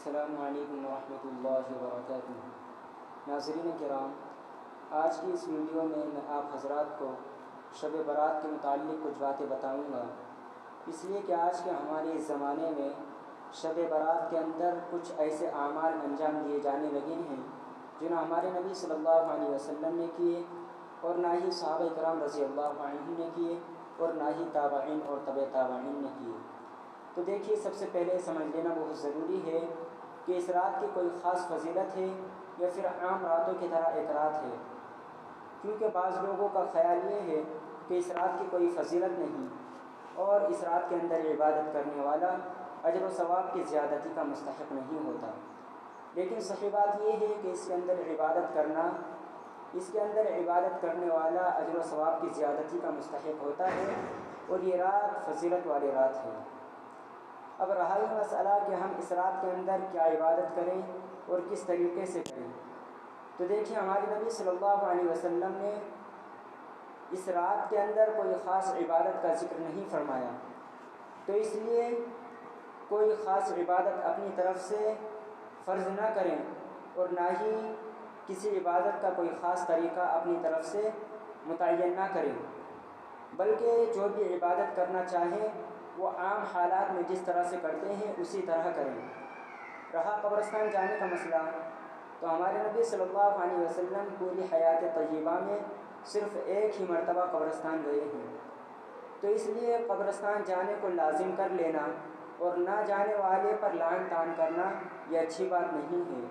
السلام علیکم ورحمۃ اللہ وبرکاتہ۔ ناظرین کرام، آج کی اس ویڈیو میں آپ حضرات کو شب برات کے متعلق کچھ باتیں بتاؤں گا، اس لیے کہ آج کے ہمارے اس زمانے میں شب برات کے اندر کچھ ایسے اعمال انجام دیے جانے لگے ہیں جو نہ ہمارے نبی صلی اللہ علیہ وسلم نے کیے اور نہ ہی صحابہ کرام رضی اللہ عنہم نے کیے اور نہ ہی تابعین اور تبع تابعین نے کیے۔ تو دیکھیے، سب سے پہلے سمجھ لینا بہت ضروری ہے کہ اس رات کی کوئی خاص فضیلت ہے یا پھر عام راتوں کی طرح ایک رات ہے، کیونکہ بعض لوگوں کا خیال یہ ہے کہ اس رات کی کوئی فضیلت نہیں اور اس رات کے اندر عبادت کرنے والا اجر و ثواب کی زیادتی کا مستحق نہیں ہوتا، لیکن صحیح بات یہ ہے کہ اس کے اندر عبادت کرنے والا اجر و ثواب کی زیادتی کا مستحق ہوتا ہے اور یہ رات فضیلت والی رات ہے۔ اب رہا یہ مسئلہ کہ ہم اس رات کے اندر کیا عبادت کریں اور کس طریقے سے کریں، تو دیکھیں، ہمارے نبی صلی اللہ علیہ وسلم نے اس رات کے اندر کوئی خاص عبادت کا ذکر نہیں فرمایا، تو اس لیے کوئی خاص عبادت اپنی طرف سے فرض نہ کریں اور نہ ہی کسی عبادت کا کوئی خاص طریقہ اپنی طرف سے متعین نہ کریں، بلکہ جو بھی عبادت کرنا چاہیں وہ عام حالات میں جس طرح سے کرتے ہیں اسی طرح کریں۔ رہا قبرستان جانے کا مسئلہ، تو ہمارے نبی صلی اللہ علیہ وسلم پوری حیات طیبہ میں صرف ایک ہی مرتبہ قبرستان گئے ہیں، تو اس لیے قبرستان جانے کو لازم کر لینا اور نہ جانے والے پر لعن طعن کرنا یہ اچھی بات نہیں ہے،